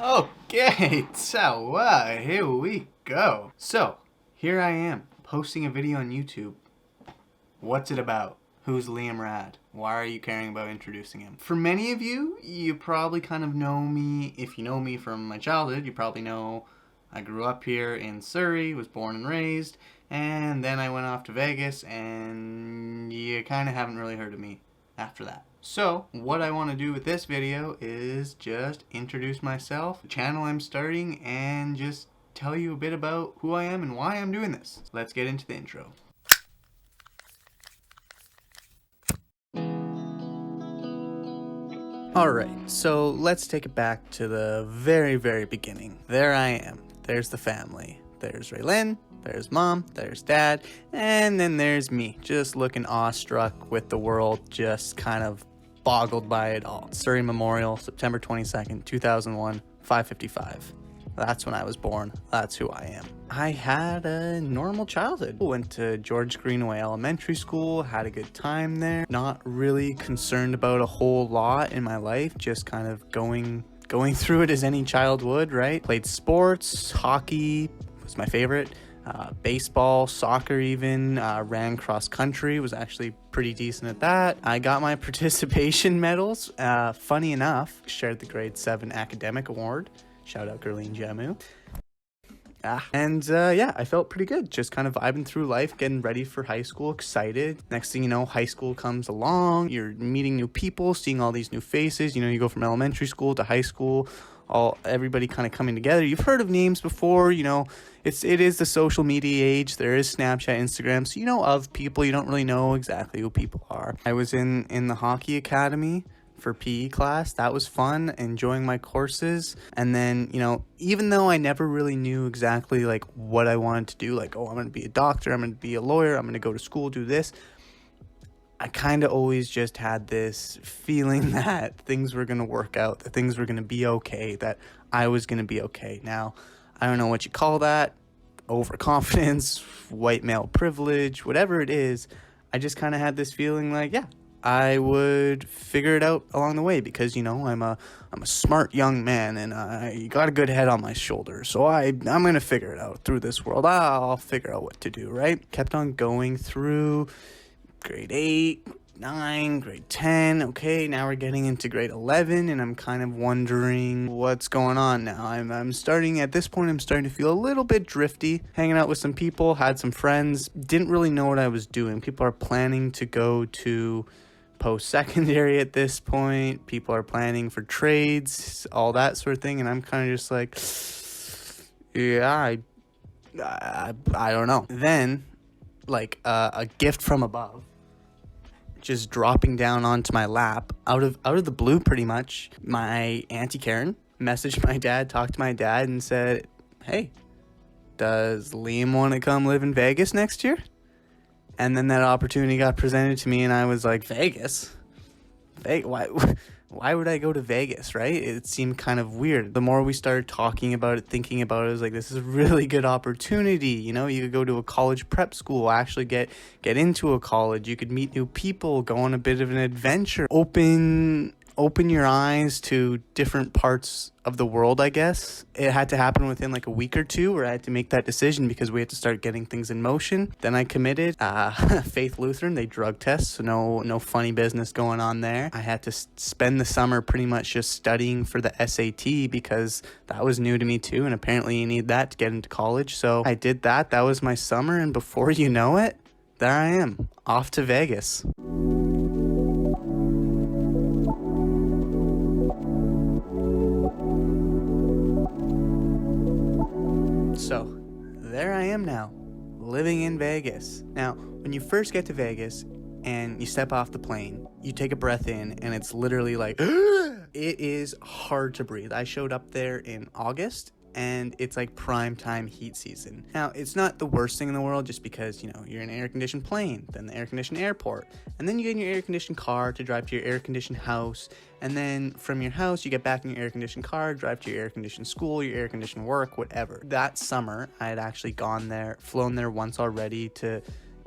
Okay, so here we go. So, here I am, posting a video on YouTube. What's it about? Who's Liam Rad? Why are you caring about introducing him? For many of you, you probably kind of know me. If you know me from my childhood, you probably know I grew up here in Surrey, was born and raised, and then I went off to Vegas, and you kind of haven't really heard of me after that. So, what I want to do with this video is just introduce myself, the channel I'm starting, and just tell you a bit about who I am and why I'm doing this. Let's get into the intro. Alright, so let's take it back to the very beginning. There I am. There's the family. There's Raylyn, there's mom, there's dad, and then there's me, just looking awestruck with the world, just kind of boggled by it all. Surrey Memorial, September 22nd, 2001, 5:55. That's when I was born. That's who I am. I had a normal childhood. Went to George Greenaway Elementary School, had a good time there. Not really concerned about a whole lot in my life, just kind of going through it as any child would, right? Played sports, hockey was my favorite. Baseball, soccer even, ran cross country, was actually pretty decent at that. I got my participation medals. Funny enough, shared the grade 7 academic award. Shout out Gerline Jamu. Yeah, I felt pretty good. Just kind of vibing through life, getting ready for high school, excited. Next thing you know, high school comes along. You're meeting new people, seeing all these new faces. You know, you go from elementary school to high school, everybody kind of coming together. You've heard of names before, you know, it is the social media age. There is Snapchat, Instagram, so you know of people. You don't really know exactly who people are. I was in the hockey academy for PE class. That was fun, enjoying my courses. And then, you know, even though I never really knew exactly like what I wanted to do, like, oh, I'm going to be a doctor, I'm going to be a lawyer, I'm going to go to school, do this, I kind of always just had this feeling that things were going to work out, that things were going to be okay, that I was going to be okay. Now, I don't know what you call that, overconfidence, white male privilege, whatever it is. I just kind of had this feeling like, yeah, I would figure it out along the way because, you know, I'm a smart young man and I got a good head on my shoulders. So I'm going to figure it out through this world. I'll figure out what to do, right? Kept on going through grade 8, 9, grade 10. Okay, now we're getting into grade 11 and I'm kind of wondering what's going on now. I'm starting to feel a little bit drifty. Hanging out with some people, had some friends, didn't really know what I was doing. People are planning to go to post-secondary at this point. People are planning for trades, all that sort of thing, and I'm kind of just like, yeah, I don't know. Then, like, a gift from above just dropping down onto my lap out of the blue, pretty much. My Auntie Karen messaged my dad, talked to my dad, and said, hey, does Liam want to come live in Vegas next year? And then that opportunity got presented to me, and I was like, Vegas? Why would I go to Vegas, right? It seemed kind of weird. The more we started talking about it, thinking about it, I was like, this is a really good opportunity. You know, you could go to a college prep school, actually get into a college. You could meet new people, go on a bit of an adventure, open your eyes to different parts of the world, I guess. It had to happen within like a week or two where I had to make that decision because we had to start getting things in motion. Then I committed. Faith Lutheran, they drug test, so no funny business going on there. I had to spend the summer pretty much just studying for the SAT because that was new to me too, and apparently you need that to get into college. So I did that. That was my summer, and before you know it, there I am, off to Vegas. So, there I am now, living in Vegas. Now, when you first get to Vegas and you step off the plane, you take a breath in and it's literally like, it is hard to breathe. I showed up there in August and it's like prime time heat season. Now, it's not the worst thing in the world just because, you know, you're in an air-conditioned plane, then the air-conditioned airport, and then you get in your air-conditioned car to drive to your air-conditioned house, and then from your house, you get back in your air-conditioned car, drive to your air-conditioned school, your air-conditioned work, whatever. That summer, I had actually flown there once already to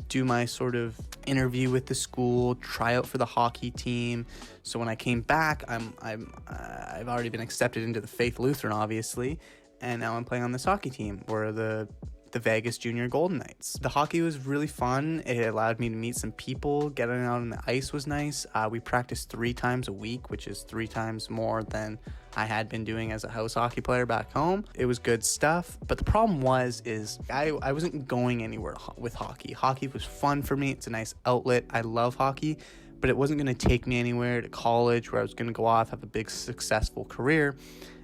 do my sort of interview with the school, try out for the hockey team. So when I came back, I've already been accepted into the Faith Lutheran, obviously, and now I'm playing on this hockey team. We're the Vegas Junior Golden Knights. The hockey was really fun. It allowed me to meet some people. Getting out on the ice was nice. We practiced 3 times a week, which is 3 times more than I had been doing as a house hockey player back home. It was good stuff, but the problem is I wasn't going anywhere with hockey. Hockey was fun for me. It's a nice outlet. I love hockey, but it wasn't going to take me anywhere to college where I was going to go off, have a big successful career.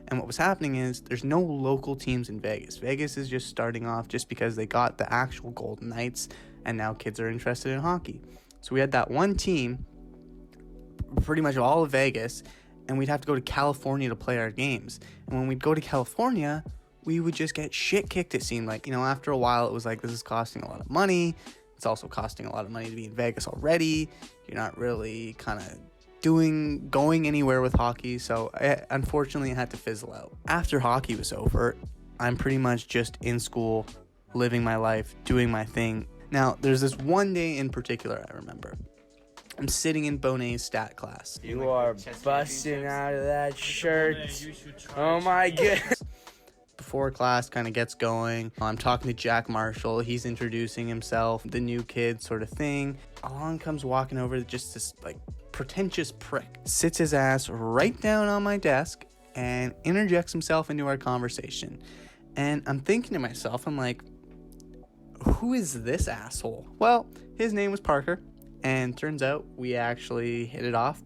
And what was happening is there's no local teams in Vegas. Vegas is just starting off just because they got the actual Golden Knights, and now kids are interested in hockey. So we had that one team, pretty much all of Vegas, and we'd have to go to California to play our games. And when we'd go to California, we would just get shit kicked, it seemed like. After a while, it was like, this is costing a lot of money. It's also costing a lot of money to be in Vegas already. You're not really kind of going anywhere with hockey, so unfortunately I had to fizzle out. After hockey was over, I'm pretty much just in school, living my life, doing my thing. Now, there's this one day in particular I remember. I'm sitting in Bonet's stat class. You are busting out of that shirt. Oh my goodness. Before class kind of gets going, I'm talking to Jack Marshall. He's introducing himself, the new kid sort of thing. Along comes walking over just this pretentious prick, sits his ass right down on my desk and interjects himself into our conversation. And I'm thinking to myself, I'm like, who is this asshole? Well, his name was Parker, and turns out we actually hit it off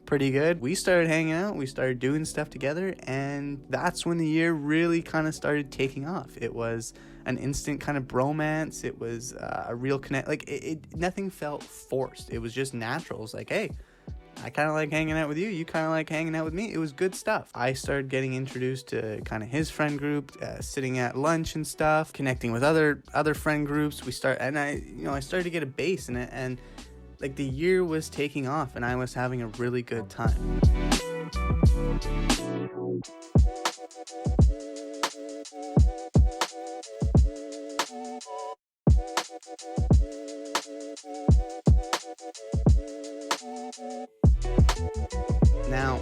pretty good. We started hanging out, we started doing stuff together, and that's when the year really kind of started taking off. It was an instant kind of bromance. It was a real connect. Nothing felt forced. It was just natural. It was like, hey, I kind of like hanging out with you. You kind of like hanging out with me. It was good stuff. I started getting introduced to kind of his friend group, sitting at lunch and stuff, connecting with other friend groups. I started to get a base in it, and like the year was taking off, and I was having a really good time. Now,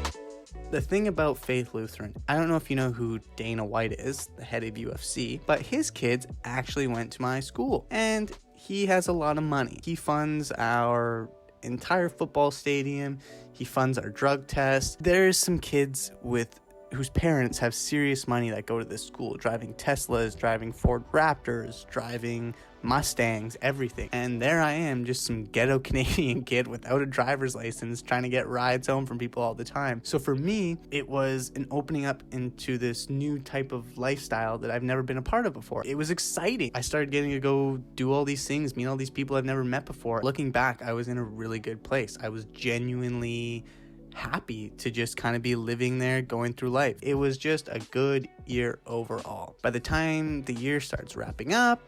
the thing about Faith Lutheran, I don't know if you know who Dana White is, the head of UFC, but his kids actually went to my school, and he has a lot of money. He funds our entire football stadium. He funds our drug test. There's some kids whose parents have serious money that go to this school, driving Teslas, driving Ford Raptors, driving Mustangs, everything. And there I am, just some ghetto Canadian kid without a driver's license, trying to get rides home from people all the time. So for me, it was an opening up into this new type of lifestyle that I've never been a part of before. It was exciting. I started getting to go do all these things, meet all these people I've never met before. Looking back, I was in a really good place. I was genuinely happy to just kind of be living there, going through life. It was just a good year overall. By the time the year starts wrapping up,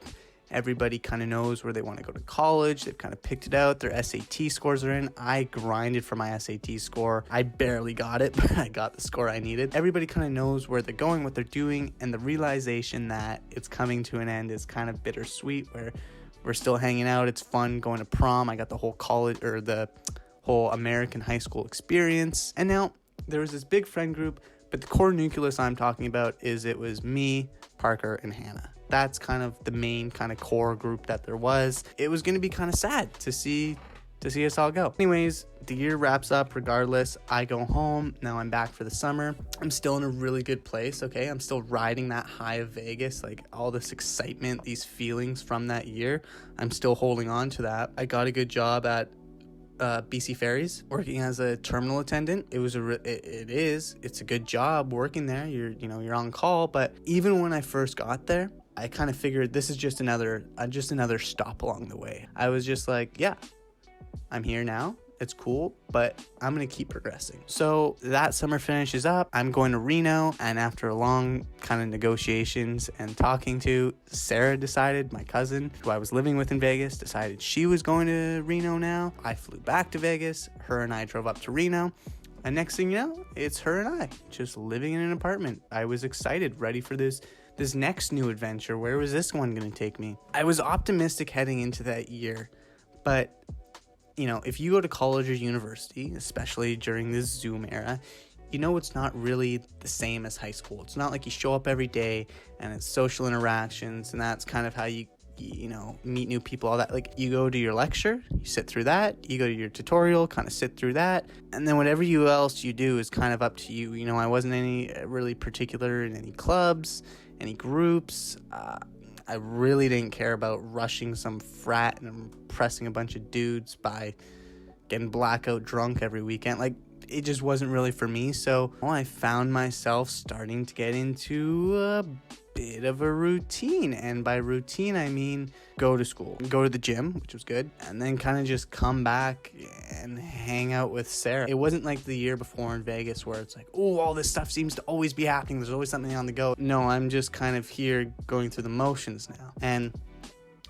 everybody kind of knows where they want to go to college. They've kind of picked it out. Their SAT scores are in. I grinded for my SAT score. I barely got it, but I got the score I needed. Everybody kind of knows where they're going, what they're doing, and the realization that it's coming to an end is kind of bittersweet, where we're still hanging out. It's fun going to prom. I got the whole college, or the whole American high school experience. And now there was this big friend group, but the core nucleus I'm talking about it was me, Parker, and Hannah. That's kind of the main kind of core group that there was. It was going to be kind of sad to see us all go. Anyways, the year wraps up regardless. I go home. Now I'm back for the summer. I'm still in a really good place, okay? I'm still riding that high of Vegas, like all this excitement, these feelings from that year. I'm still holding on to that. I got a good job at BC Ferries, working as a terminal attendant. It's a good job working there. You're on call, but even when I first got there, I kind of figured this is just another stop along the way. I was just like, yeah, I'm here now. It's cool, but I'm going to keep progressing. So that summer finishes up. I'm going to Reno, and after a long kind of negotiations and talking to, Sarah decided, my cousin, who I was living with in Vegas, decided she was going to Reno now. I flew back to Vegas. Her and I drove up to Reno. And next thing you know, it's her and I just living in an apartment. I was excited, ready for this this next new adventure, where was this one going to take me? I was optimistic heading into that year, but if you go to college or university, especially during this Zoom era, it's not really the same as high school. It's not like you show up every day and it's social interactions and that's kind of how you meet new people, all that. Like, you go to your lecture, you sit through that, you go to your tutorial, kind of sit through that, and then whatever else you do is kind of up to you. I wasn't really particular in any clubs, any groups. I really didn't care about rushing some frat and impressing a bunch of dudes by getting blackout drunk every weekend. Like, it just wasn't really for me. So I found myself starting to get into a bit of a routine. And by routine, I mean go to school, go to the gym, which was good, and then kind of just come back and hang out with Sarah. It wasn't like the year before in Vegas where it's like, oh, all this stuff seems to always be happening. There's always something on the go. No, I'm just kind of here going through the motions now. And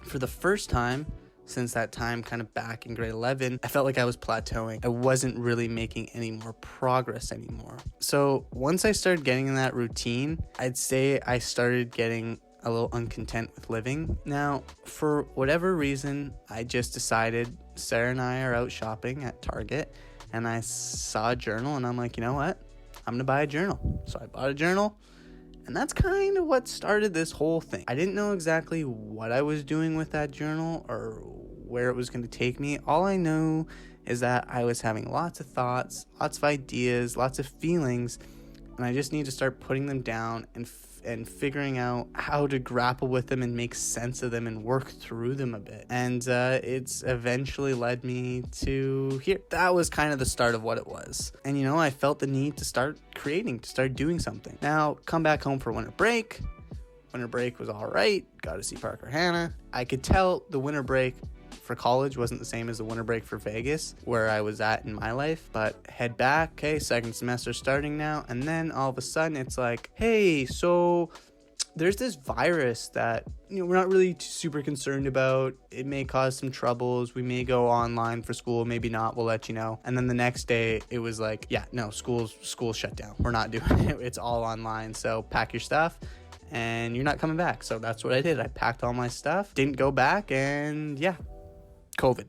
for the first time since that time, kind of back in grade 11, I felt like I was plateauing. I wasn't really making any more progress anymore. So once I started getting in that routine, I'd say I started getting a little uncontent with living. Now, for whatever reason, I just decided, Sarah and I are out shopping at Target, and I saw a journal, and I'm like, you know what? I'm gonna buy a journal. So I bought a journal. And that's kind of what started this whole thing. I didn't know exactly what I was doing with that journal or where it was going to take me. All I know is that I was having lots of thoughts, lots of ideas, lots of feelings, and I just need to start putting them down and figuring out how to grapple with them and make sense of them and work through them a bit. And it's eventually led me to here. That was kind of the start of what it was. And I felt the need to start creating, to start doing something. Now, come back home for winter break. Winter break was all right. Got to see Parker Hannah. I could tell the winter break for college wasn't the same as the winter break for Vegas, where I was at in my life. But head back, okay, second semester starting now, and then all of a sudden it's like, hey, so there's this virus that we're not really super concerned about. It may cause some troubles. We may go online for school, maybe not. We'll let you know. And then the next day it was like, yeah, no, school's shut down. We're not doing it. It's all online. So pack your stuff and you're not coming back. So that's what I did. I packed all my stuff, didn't go back, and yeah, COVID.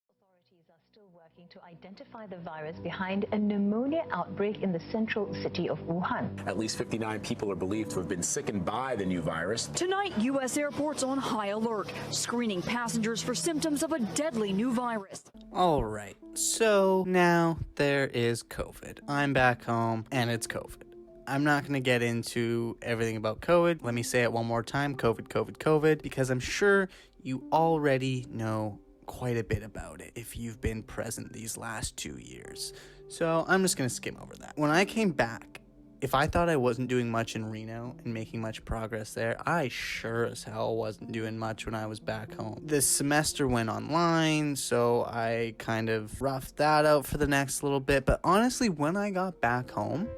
Authorities are still working to identify the virus behind a pneumonia outbreak in the central city of Wuhan. At least 59 people are believed to have been sickened by the new virus. Tonight, U.S. airports on high alert, screening passengers for symptoms of a deadly new virus. All right, so now there is COVID. I'm back home, and it's COVID. I'm not going to get into everything about COVID. Let me say it one more time, COVID, because I'm sure you already know quite a bit about it if you've been present these last 2 years. So I'm just going to skim over that. When I came back, if I thought I wasn't doing much in Reno and making much progress there, I sure as hell wasn't doing much when I was back home. This semester went online, so I kind of roughed that out for the next little bit. But honestly, when I got back home,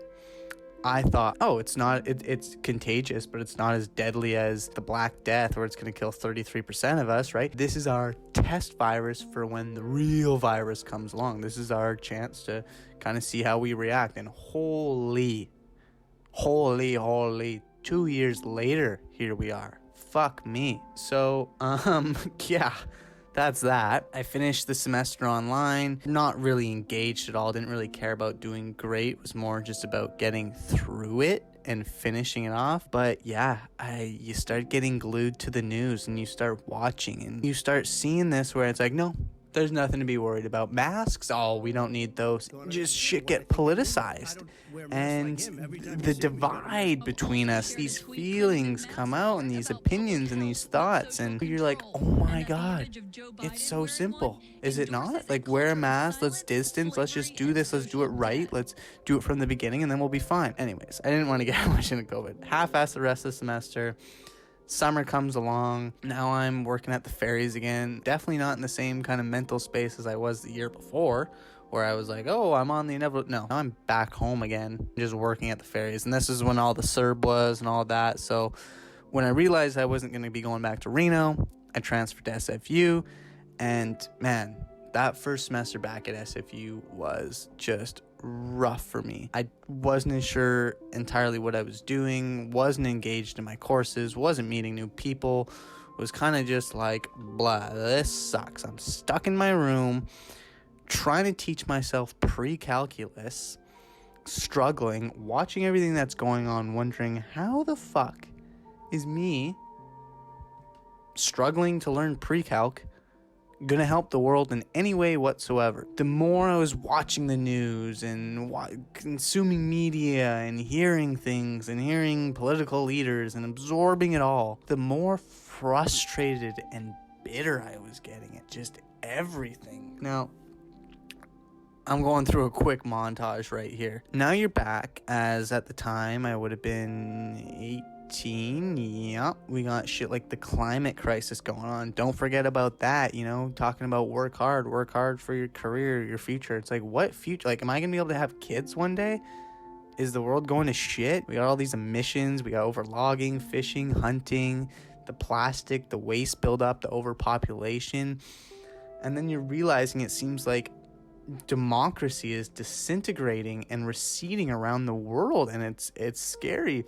I thought, oh, it's contagious, but it's not as deadly as the Black Death, where it's going to kill 33% of us, right? This is our test virus for when the real virus comes along. This is our chance to kind of see how we react. And holy, 2 years later, here we are. Fuck me. So, yeah. That's that. I finished the semester online, not really engaged at all, didn't really care about doing great. It was more just about getting through it and finishing it off. But yeah, you start getting glued to the news and you start watching and you start seeing this where it's like, no, there's nothing to be worried about. Masks, oh, we don't need those. Just shit get politicized. And the divide between us, these feelings come out and these opinions and these thoughts. And you're like, oh my God, it's so simple. Is it not? Like, wear a mask, let's distance, let's just do this, let's do it right. Let's do it from the beginning and then we'll be fine. Anyways, I didn't want to get much into COVID. Half-assed the rest of the semester. Summer comes along. Now I'm working at the ferries again. Definitely not in the same kind of mental space as I was the year before, where I was like, oh, I'm on the inevitable. No, now I'm back home again, just working at the ferries. And this is when all the CERB was and all that. So when I realized I wasn't going to be going back to Reno, I transferred to SFU. And man, that first semester back at SFU was just rough for me. I wasn't sure entirely what I was doing, wasn't engaged in my courses, wasn't meeting new people, was kind of just like, blah, this sucks. I'm stuck in my room trying to teach myself pre-calculus, struggling, watching everything that's going on, wondering how the fuck is me struggling to learn pre-calc gonna help the world in any way whatsoever. The more I was watching the news and consuming media and hearing things and hearing political leaders and absorbing it all, the more frustrated and bitter I was getting at just everything. Now, I'm going through a quick montage right here. Now you're back, as at the time I would have been 18. Yep, we got shit like the climate crisis going on. Don't forget about that, you know, talking about work hard for your career, your future. It's like, what future? Like, am I gonna be able to have kids one day? Is the world going to shit? We got all these emissions, we got overlogging, fishing, hunting, the plastic, the waste buildup, the overpopulation. And then you're realizing it seems like democracy is disintegrating and receding around the world, and it's scary.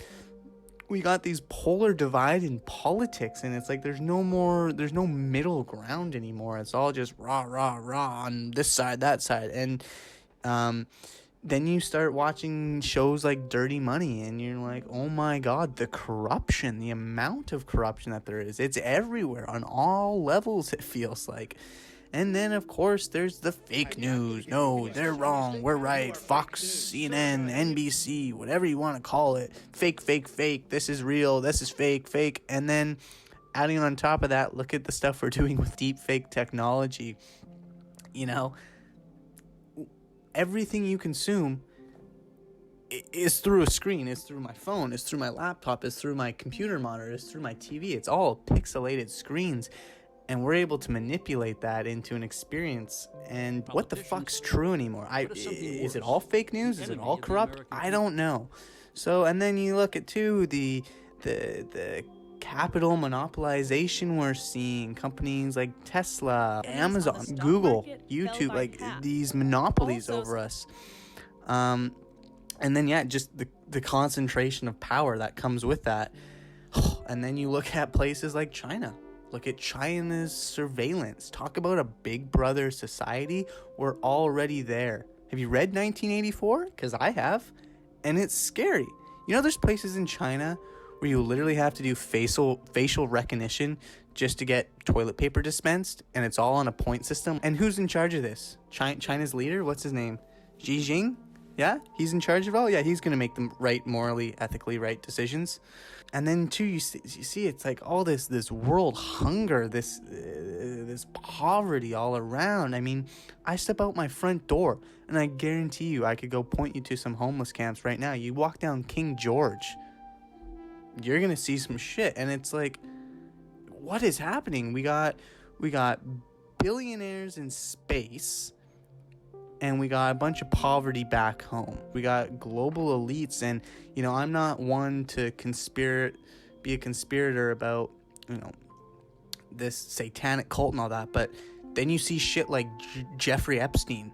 We got these polar divide in politics, and it's like there's no middle ground anymore. It's all just rah on this side, that side. And then you start watching shows like Dirty Money, and you're like, oh my god, the corruption, the amount of corruption that there is, it's everywhere on all levels, it feels like. And then, of course, there's the fake news. No, they're wrong. We're right. Fox, CNN, NBC, whatever you want to call it. Fake. This is real. This is fake. And then adding on top of that, look at the stuff we're doing with deep fake technology. You know, everything you consume is through a screen. It's through my phone. It's through my laptop. It's through my computer monitor. It's through my TV. It's all pixelated screens. And we're able to manipulate that into an experience. And what the fuck's true anymore? Is it all fake news? Is it all corrupt? I don't know. So, and then you look at too the capital monopolization we're seeing. Companies like Tesla, Amazon, Google, YouTube, like these monopolies over us. And then just the concentration of power that comes with that. And then you look at places like China. Look at China's surveillance. Talk about a big brother society. We're already there. Have you read 1984? Because I have. And it's scary. You know, there's places in China where you literally have to do facial recognition just to get toilet paper dispensed. And it's all on a point system. And who's in charge of this? China's leader? What's his name? Xi Jinping? Yeah? He's in charge of it all? Yeah, he's going to make the right, morally, ethically right decisions. And then too, you see it's like all this world hunger, this poverty all around. I mean, I step out my front door and I guarantee you I could go point you to some homeless camps right now. You walk down King George, you're going to see some shit. And it's like, what is happening? We got billionaires in space, and we got a bunch of poverty back home. We got global elites, and, you know, I'm not one to be a conspirator about, you know, this satanic cult and all that, but then you see shit like Jeffrey Epstein,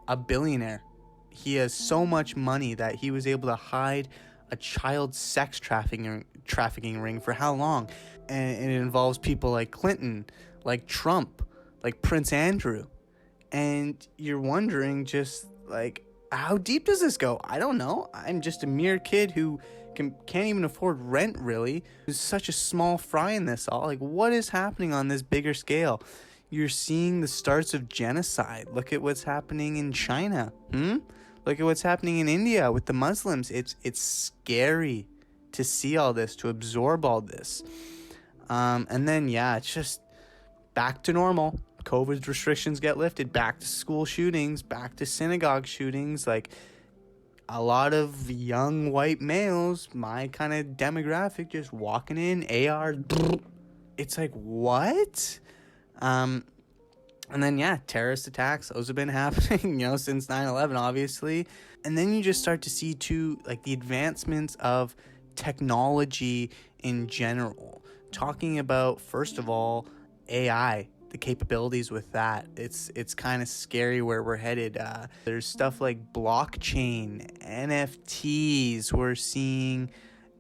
a billionaire. He has so much money that he was able to hide a child sex trafficking ring for how long? And it involves people like Clinton, like Trump, like Prince Andrew. And you're wondering just, like, how deep does this go? I don't know. I'm just a mere kid who can't even afford rent, really. There's such a small fry in this all. Like, what is happening on this bigger scale? You're seeing the starts of genocide. Look at what's happening in China. Look at what's happening in India with the Muslims. It's scary to see all this, to absorb all this. And then, it's just back to normal. COVID restrictions get lifted, back to school shootings, back to synagogue shootings. Like, a lot of young white males, my kind of demographic, just walking in, AR. It's like, what? And then, terrorist attacks, those have been happening, you know, since 9/11, obviously. And then you just start to see, too, like, the advancements of technology in general. Talking about, first of all, AI. the capabilities with that. It's kind of scary where we're headed. There's stuff like blockchain, NFTs. We're seeing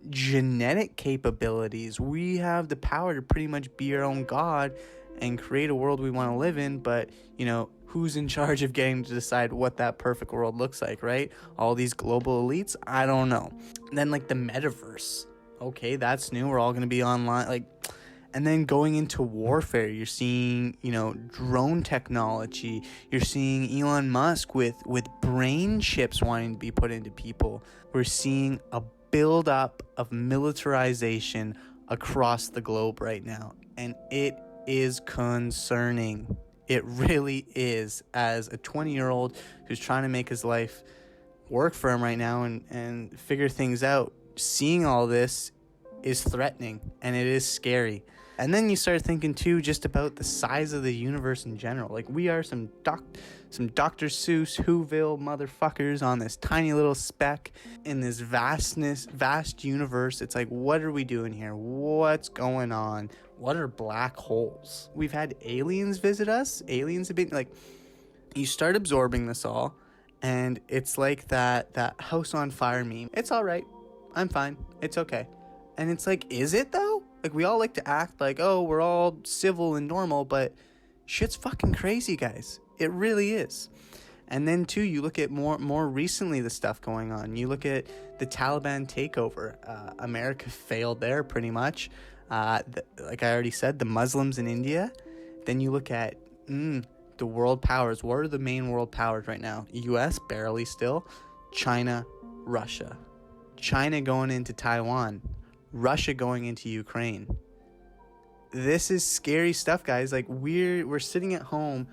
genetic capabilities. We have the power to pretty much be our own god and create a world we want to live in, but who's in charge of getting to decide what that perfect world looks like, right? All these global elites? I don't know. And then like the metaverse. Okay, that's new. We're all going to be online. And then going into warfare, you're seeing, drone technology. You're seeing Elon Musk with brain chips wanting to be put into people. We're seeing a buildup of militarization across the globe right now. And it is concerning. It really is. As a 20-year-old who's trying to make his life work for him right now and figure things out, seeing all this is threatening and it is scary. And then you start thinking too just about the size of the universe in general. Like, we are some Dr. Seuss Whoville motherfuckers on this tiny little speck in this vast universe. It's like, what are we doing here? What's going on? What are black holes? We've had aliens visit us. Aliens have been like, you start absorbing this all, and it's like that house on fire meme. It's all right. I'm fine. It's okay. And it's like, is it though? Like, we all like to act like, oh, we're all civil and normal, but shit's fucking crazy, guys. It really is. And then too, you look at more recently the stuff going on. You look at the Taliban takeover. America failed there pretty much. Like I already said, the Muslims in India. Then you look at the world powers. What are the main world powers right now? US, barely still. China, Russia. China going into Taiwan. Russia going into Ukraine. This is scary stuff, guys. Like, we're sitting at home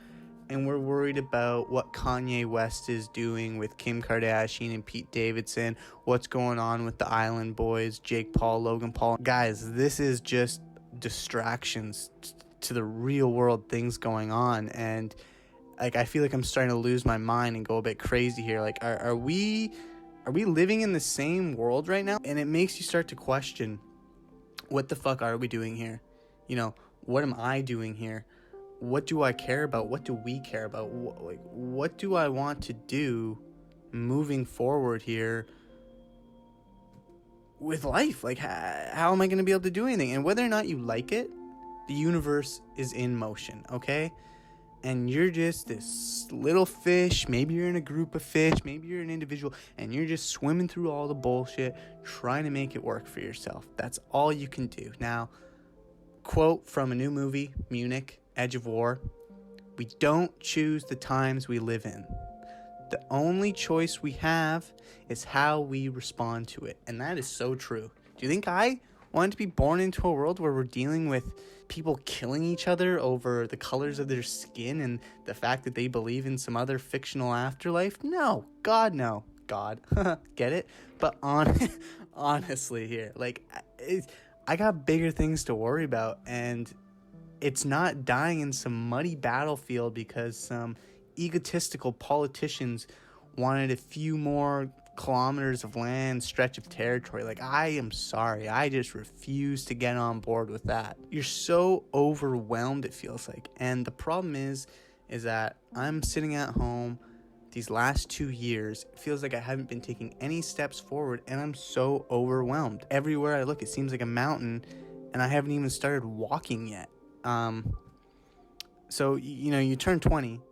and we're worried about what Kanye West is doing with Kim Kardashian and Pete Davidson, what's going on with the Island Boys, Jake Paul, Logan Paul. Guys, this is just distractions to the real world things going on. And like, I feel like I'm starting to lose my mind and go a bit crazy here. Like, are we living in the same world right now? And it makes you start to question, what the fuck are we doing here? What am I doing here? What do I care about? What do we care about? What do I want to do moving forward here with life? Like, how am I going to be able to do anything? And whether or not you like it, the universe is in motion, okay? And you're just this little fish. Maybe you're in a group of fish. Maybe you're an individual. And you're just swimming through all the bullshit, trying to make it work for yourself. That's all you can do. Now, quote from a new movie, Munich, Edge of War: "We don't choose the times we live in. The only choice we have is how we respond to it." And that is so true. Do you think I wanted to be born into a world where we're dealing with people killing each other over the colors of their skin and the fact that they believe in some other fictional afterlife? No. God, no. God. Get it? But honestly here, like, I got bigger things to worry about, and it's not dying in some muddy battlefield because some egotistical politicians wanted a few more kilometers of land, stretch of territory. Like, I am sorry. I just refuse to get on board with that. You're so overwhelmed, it feels like. And the problem is that I'm sitting at home these last 2 years. It feels like I haven't been taking any steps forward, and I'm so overwhelmed. Everywhere I look, it seems like a mountain, and I haven't even started walking yet. So, you turn 20.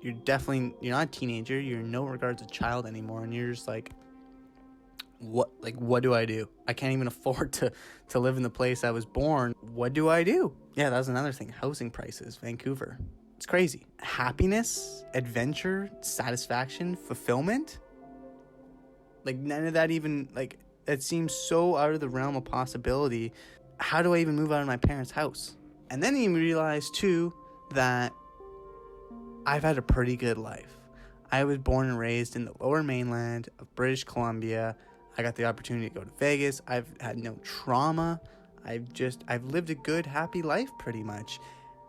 You're not a teenager. You're in no regards a child anymore. And you're just like, what do I do? I can't even afford to live in the place I was born. What do I do? Yeah, that was another thing. Housing prices, Vancouver. It's crazy. Happiness, adventure, satisfaction, fulfillment. Like, none of that even, like, it seems so out of the realm of possibility. How do I even move out of my parents' house? And then you realize too that I've had a pretty good life. I was born and raised in the lower mainland of British Columbia. I got the opportunity to go to Vegas. I've had no trauma. I've lived a good, happy life pretty much.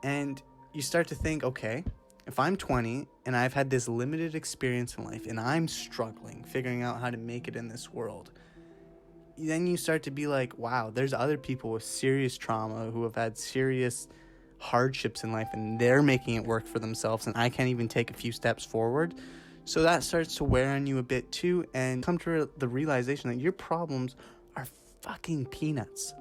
And you start to think, okay, if I'm 20 and I've had this limited experience in life and I'm struggling, figuring out how to make it in this world, then you start to be like, wow, there's other people with serious trauma who have had serious hardships in life and they're making it work for themselves and I can't even take a few steps forward. So that starts to wear on you a bit too, and come to the realization that your problems are fucking peanuts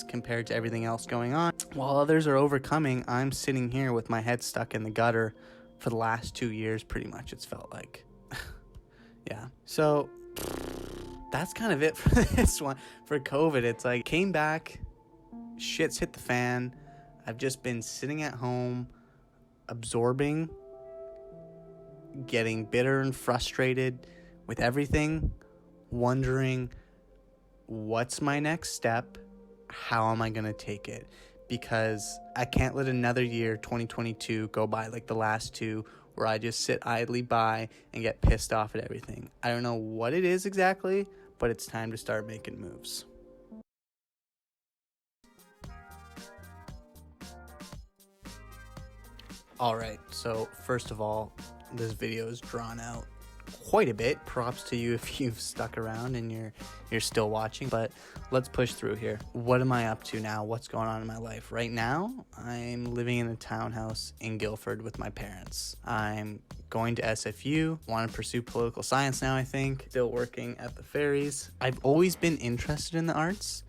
compared to everything else going on. While others are overcoming, I'm sitting here with my head stuck in the gutter for the last 2 years, pretty much, it's felt like. Yeah. So that's kind of it for this one. For COVID, it's like, came back, shit's hit the fan. I've just been sitting at home, absorbing, getting bitter and frustrated with everything, wondering what's my next step, how am I going to take it? Because I can't let another year, 2022, go by like the last two, where I just sit idly by and get pissed off at everything. I don't know what it is exactly, but it's time to start making moves. Alright, so first of all, this video is drawn out quite a bit. Props to you if you've stuck around and you're still watching, but let's push through here. What am I up to now? What's going on in my life? Right now, I'm living in a townhouse in Guildford with my parents. I'm going to SFU, want to pursue political science now, I think. Still working at the ferries. I've always been interested in the arts,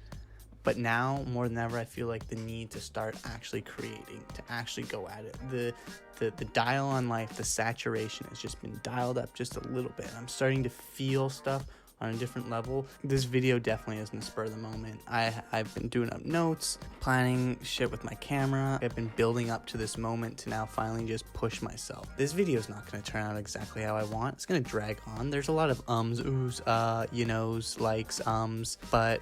but now more than ever, I feel like the need to start actually creating, to actually go at it. The dial on life, the saturation has just been dialed up just a little bit. I'm starting to feel stuff on a different level. This video definitely isn't a spur of the moment. I've been doing up notes, planning shit with my camera. I've been building up to this moment to now finally just push myself. This video is not going to turn out exactly how I want. It's going to drag on. There's a lot of ums, oohs, you knows, likes, but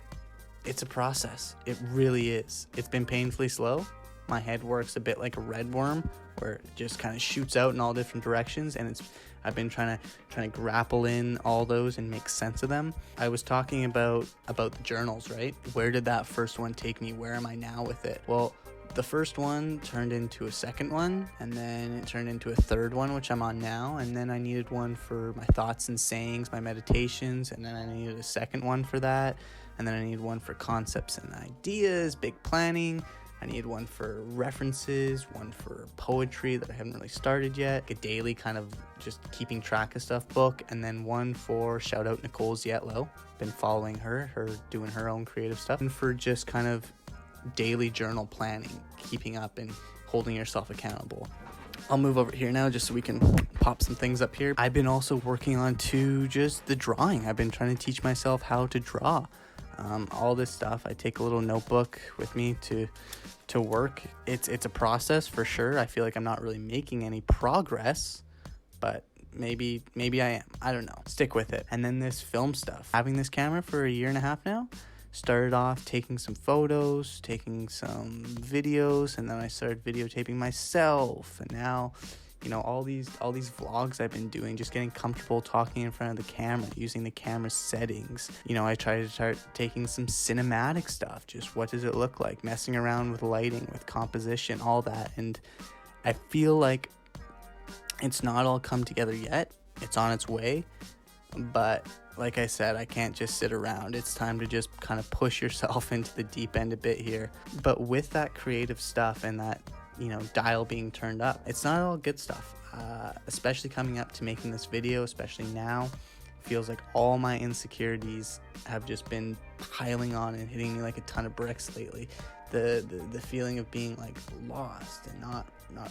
it's a process. It really is. It's been painfully slow. My head works a bit like a red worm, where it just kind of shoots out in all different directions, and I've been trying to grapple in all those and make sense of them. I was talking about the journals, right? Where did that first one take me? Where am I now with it? Well, the first one turned into a second one, and then it turned into a third one, which I'm on now, and then I needed one for my thoughts and sayings, my meditations, and then I needed a second one for that, and then I needed one for concepts and ideas, big planning. I need one for references, one for poetry that I haven't really started yet, a daily kind of just keeping track of stuff book, and then one for shout out Nicole Zietlow. Been following her doing her own creative stuff, and for just kind of daily journal planning, keeping up and holding yourself accountable. I'll move over here now just so we can pop some things up here. I've been also working on just the drawing. I've been trying to teach myself how to draw. All this stuff. I take a little notebook with me to work. It's a process for sure. I feel like I'm not really making any progress, but maybe I am. I don't know. Stick with it. And then this film stuff. Having this camera for a year and a half now. Started off taking some photos, taking some videos, and then I started videotaping myself. And now, you know, all these vlogs I've been doing, just getting comfortable talking in front of the camera, using the camera settings. You know, I try to start taking some cinematic stuff, just what does it look like, messing around with lighting, with composition, all that. And I feel like it's not all come together yet. It's on its way, but like I said, I can't just sit around. It's time to just kind of push yourself into the deep end a bit here. But with that creative stuff and that, you know, dial being turned up, it's not all good stuff, especially coming up to making this video, especially now. Feels like all my insecurities have just been piling on and hitting me like a ton of bricks lately. The feeling of being like lost and not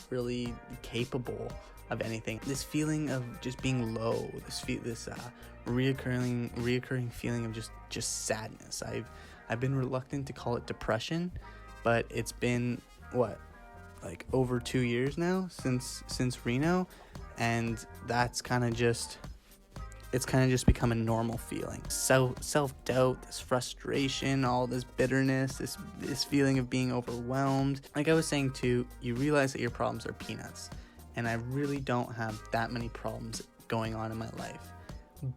really capable of anything. This feeling of just being low. This reoccurring feeling of just sadness. I've been reluctant to call it depression, but it's been like over 2 years now since Reno, and that's kind of just become a normal feeling. Self-doubt, this frustration, all this bitterness, this feeling of being overwhelmed. Like I was saying too, you realize that your problems are peanuts, and I really don't have that many problems going on in my life.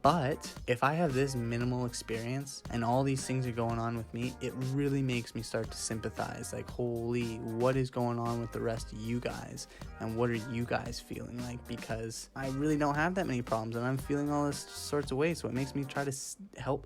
But if I have this minimal experience and all these things are going on with me, it really makes me start to sympathize. Like, holy, what is going on with the rest of you guys? And what are you guys feeling like? Because I really don't have that many problems and I'm feeling all this sorts of ways. So it makes me try to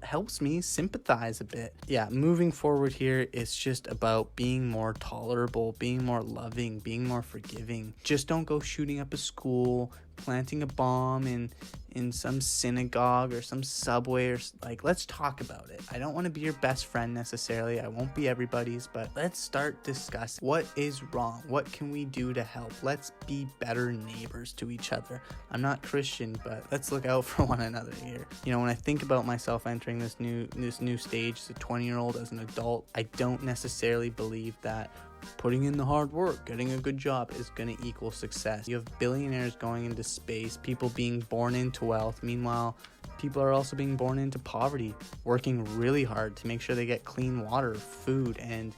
helps me sympathize a bit. Yeah, moving forward here, it's just about being more tolerable, being more loving, being more forgiving. Just don't go shooting up a school, planting a bomb in some synagogue or some subway, or like, let's talk about it. I don't want to be your best friend necessarily. I won't be everybody's, but let's start discussing what is wrong. What can we do to help? Let's be better neighbors to each other. I'm not Christian, but let's look out for one another here. You know, when I think about myself entering this new stage as a 20-year-old, as an adult, I don't necessarily believe that putting in the hard work, getting a good job is going to equal success. You have billionaires going into space, people being born into wealth. Meanwhile, people are also being born into poverty, working really hard to make sure they get clean water, food, and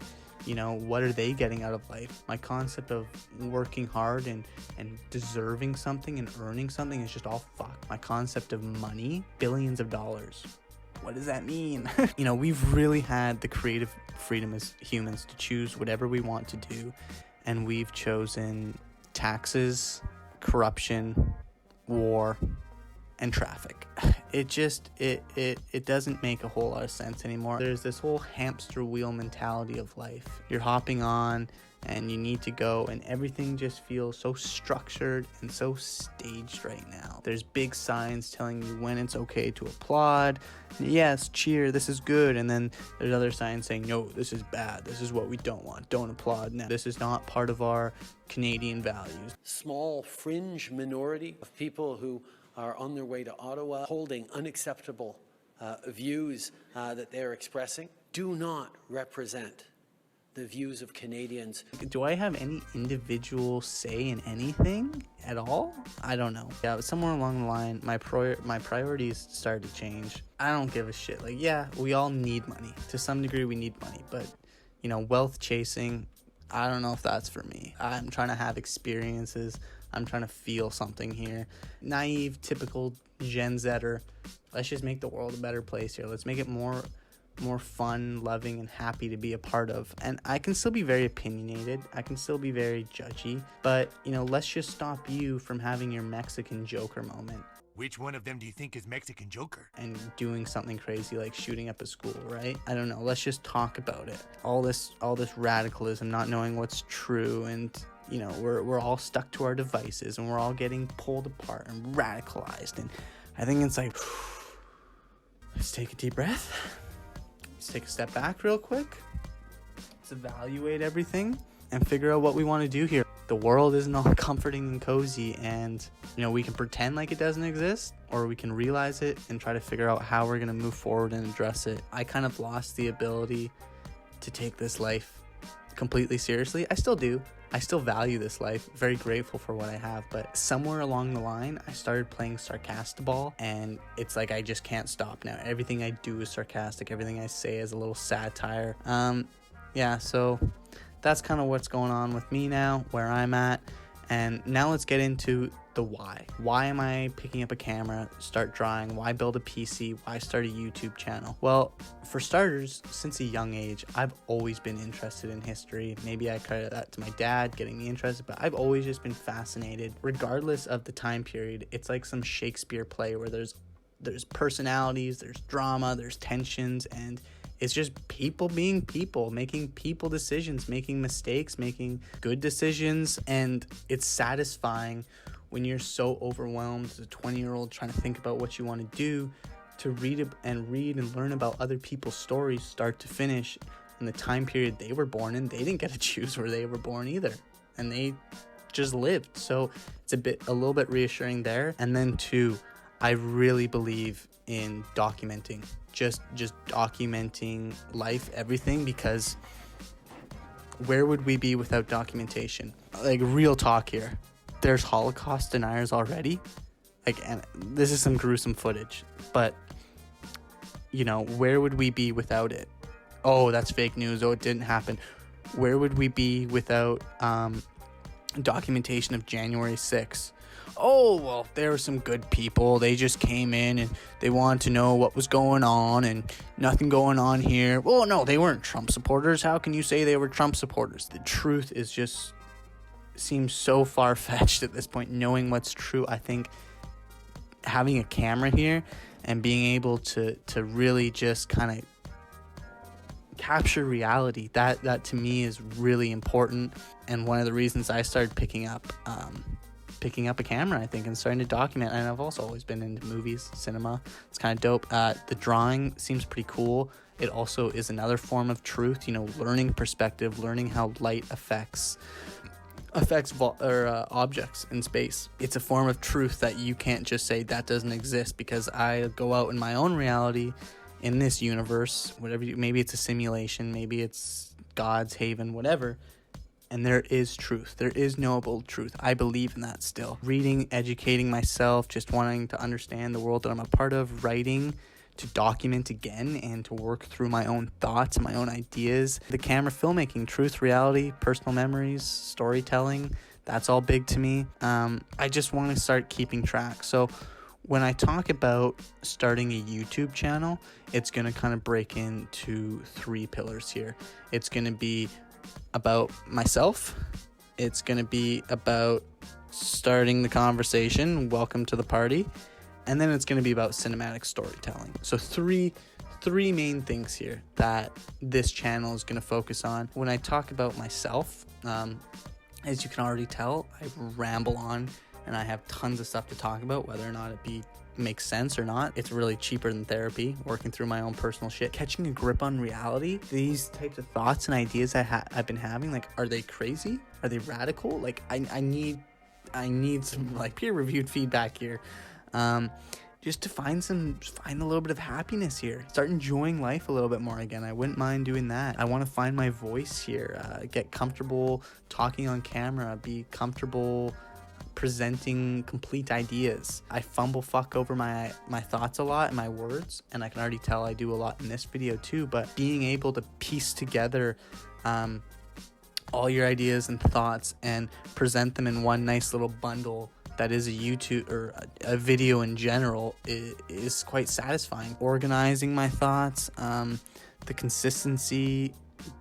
you know, what are they getting out of life? My concept of working hard and deserving something and earning something is just all fucked. My concept of money, billions of dollars. What does that mean? You know, we've really had the creative freedom as humans to choose whatever we want to do. And we've chosen taxes, corruption, war, and traffic. It just, it doesn't make a whole lot of sense anymore. There's this whole hamster wheel mentality of life. You're hopping on and you need to go, and everything just feels so structured and so staged right now. There's big signs telling you when it's okay to applaud. Yes, cheer, this is good. And then there's other signs saying, no, this is bad. This is what we don't want. Don't applaud now. This is not part of our Canadian values. Small fringe minority of people who are on their way to Ottawa holding unacceptable views that they're expressing do not represent the views of Canadians. Do I have any individual say in anything at all? I don't know. Yeah, but somewhere along the line, my priorities started to change. I don't give a shit. Like, yeah, we all need money. To some degree, we need money. But, you know, wealth chasing, I don't know if that's for me. I'm trying to have experiences. I'm trying to feel something here. Naive, typical Gen Zer. Let's just make the world a better place here. Let's make it more fun, loving, and happy to be a part of. And I can still be very opinionated. I can still be very judgy. But, you know, let's just stop you from having your Mexican Joker moment. Which one of them do you think is Mexican Joker? And doing something crazy like shooting up a school, right? I don't know. Let's just talk about it. All this radicalism, not knowing what's true, and you know, we're all stuck to our devices, and we're all getting pulled apart and radicalized. And I think it's like, let's take a deep breath. Let's take a step back real quick. Let's evaluate everything and figure out what we want to do here. The world isn't all comforting and cozy, and you know, we can pretend like it doesn't exist, or we can realize it and try to figure out how we're going to move forward and address it. I kind of lost the ability to take this life completely seriously. I still do. I still value this life, very grateful for what I have, but somewhere along the line, I started playing sarcastic-ball, and it's like I just can't stop now. Everything I do is sarcastic. Everything I say is a little satire. Yeah, so that's kind of what's going on with me now, where I'm at. And now let's get into the why. Why am I picking up a camera, start drawing? Why build a PC? Why start a YouTube channel? Well, for starters, since a young age, I've always been interested in history. Maybe I credit that to my dad getting me interested, but I've always just been fascinated. Regardless of the time period, it's like some Shakespeare play where there's personalities, there's drama, there's tensions, and it's just people being people, making people decisions, making mistakes, making good decisions. And it's satisfying when you're so overwhelmed as a 20-year-old trying to think about what you want to do, to read and learn about other people's stories start to finish in the time period they were born in. They didn't get to choose where they were born either, and they just lived. So it's a little bit reassuring there. And then two, I really believe in documenting, just documenting life, everything, because where would we be without documentation? Like, real talk here. There's Holocaust deniers already. Like, and this is some gruesome footage, but you know, where would we be without it? Oh, that's fake news. Oh, it didn't happen. Where would we be without documentation of January 6th? oh, well, there were some good people. They just came in and they wanted to know what was going on and nothing going on here. Well, no, they weren't Trump supporters. How can you say they were Trump supporters? The truth is just seems so far-fetched at this point. Knowing what's true, I think having a camera here and being able to really just kind of capture reality, that to me is really important, and one of the reasons I started picking up a camera, I think, and starting to document. And I've also always been into movies, cinema. It's kind of dope. The drawing seems pretty cool. It also is another form of truth, learning perspective, learning how light affects objects in space. It's a form of truth that you can't just say that doesn't exist, because I go out in my own reality in this universe, maybe it's a simulation, maybe it's God's haven, whatever, and there is truth. There is knowable truth. I believe in that still. Reading, educating myself, just wanting to understand the world that I'm a part of, writing to document again and to work through my own thoughts and my own ideas. The camera, filmmaking, truth, reality, personal memories, storytelling, that's all big to me. I just want to start keeping track. So when I talk about starting a YouTube channel, it's going to kind of break into 3 pillars here. It's going to be about myself. It's going to be about starting the conversation, welcome to the party. And then it's going to be about cinematic storytelling. So three main things here that this channel is going to focus on. When I talk about myself, as you can already tell, I ramble on and I have tons of stuff to talk about, whether or not it makes sense or not. It's really cheaper than therapy, working through my own personal shit. Catching a grip on reality. These types of thoughts and ideas I've been having, like, are they crazy? Are they radical? Like, I need some like peer-reviewed feedback here. Just to find a little bit of happiness here. Start enjoying life a little bit more again. I wouldn't mind doing that. I want to find my voice here, get comfortable talking on camera, be comfortable presenting complete ideas. I fumble fuck over my thoughts a lot and my words, and I can already tell I do a lot in this video too, but being able to piece together all your ideas and thoughts and present them in one nice little bundle that is a YouTube or a video in general is quite satisfying. Organizing my thoughts, the consistency,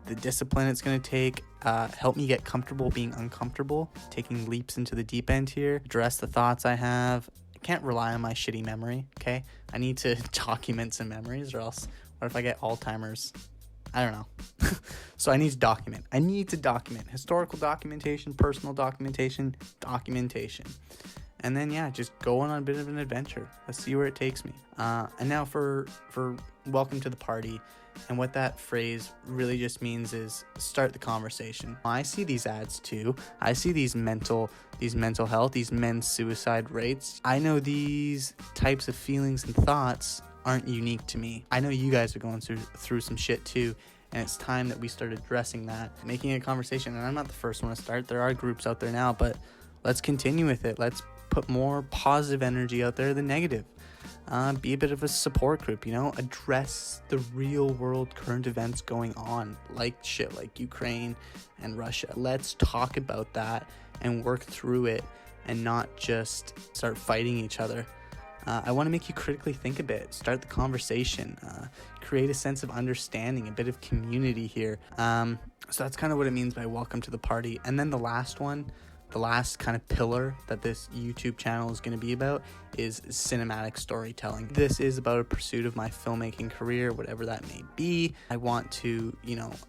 the discipline it's going to take, help me get comfortable being uncomfortable, taking leaps into the deep end here, address the thoughts I have. I can't rely on my shitty memory, okay? I need to document some memories, or else what if I get Alzheimer's? I don't know. So I need to document. Historical documentation, personal documentation. And then, yeah, just go on a bit of an adventure. Let's see where it takes me. And now for welcome to the party. And what that phrase really just means is start the conversation. I see these ads too. I see these mental health, these men's suicide rates. I know these types of feelings and thoughts aren't unique to me. I know you guys are going through some shit too, and it's time that we start addressing that, making a conversation. And I'm not the first one to start. There are groups out there now, but let's continue with it. Let's put more positive energy out there than negative. Be a bit of a support group, address the real world current events going on, like shit like Ukraine and Russia. Let's talk about that and work through it and not just start fighting each other. I want to make you critically think a bit, start the conversation, create a sense of understanding, a bit of community here. So that's kind of what it means by welcome to the party. And then the last kind of pillar that this YouTube channel is going to be about is cinematic storytelling. This is about a pursuit of my filmmaking career, whatever that may be. I want to,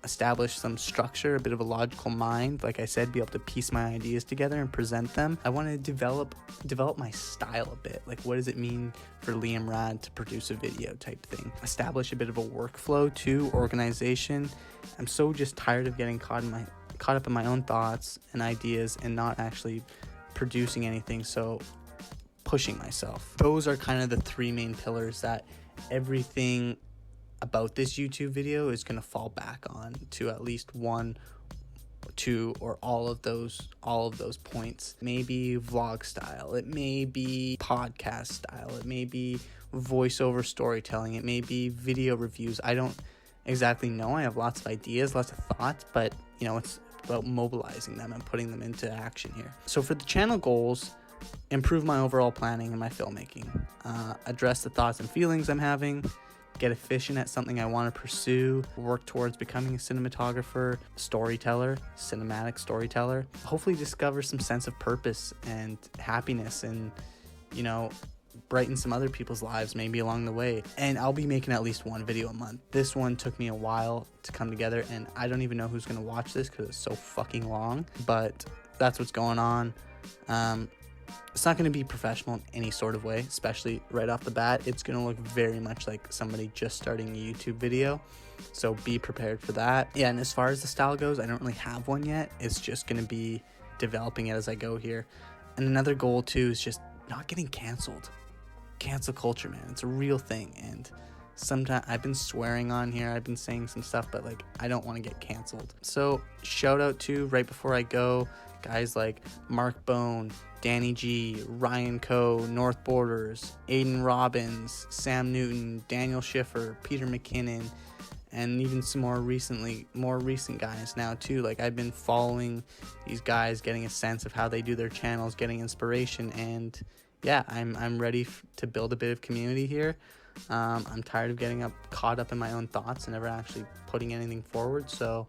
establish some structure, a bit of a logical mind. Like I said, be able to piece my ideas together and present them. I want to develop my style a bit. Like, what does it mean for Liam Rad to produce a video type thing? Establish a bit of a workflow too, organization. I'm so just tired of getting caught up in my own thoughts and ideas and not actually producing anything, so pushing myself. Those are kind of the 3 main pillars that everything about this YouTube video is going to fall back on, to at least 1, 2, or all of those points. Maybe vlog style, it may be podcast style, it may be voiceover storytelling, it may be video reviews. I don't exactly know. I have lots of ideas, lots of thoughts, but it's about mobilizing them and putting them into action here. So for the channel goals, improve my overall planning and my filmmaking, address the thoughts and feelings I'm having, get efficient at something I want to pursue, work towards becoming a cinematographer, storyteller, cinematic storyteller, hopefully discover some sense of purpose and happiness and, you know, brighten some other people's lives maybe along the way. And I'll be making at least one video a month. This one took me a while to come together, and I don't even know who's going to watch this because it's so fucking long, but that's what's going on. It's not going to be professional in any sort of way, especially right off the bat. It's going to look very much like somebody just starting a YouTube video, so be prepared for that. Yeah, and as far as the style goes, I don't really have one yet. It's just going to be developing it as I go here. And another goal too is just not getting canceled. Cancel culture, man, it's a real thing. And sometimes I've been swearing on here, I've been saying some stuff, but like, I don't want to get canceled. So shout out to, right before I go, guys like Mark Bone, Danny G, Ryan Coe, North Borders, Aiden Robbins, Sam Newton, Daniel Schiffer, Peter McKinnon, and even some more recent guys now too. Like, I've been following these guys, getting a sense of how they do their channels, getting inspiration, and yeah, I'm ready to build a bit of community here. I'm tired of getting caught up in my own thoughts and never actually putting anything forward. So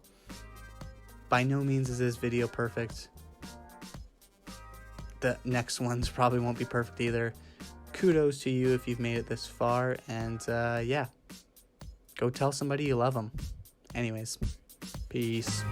by no means is this video perfect. The next ones probably won't be perfect either. Kudos to you if you've made it this far, and yeah, go tell somebody you love them. Anyways, peace.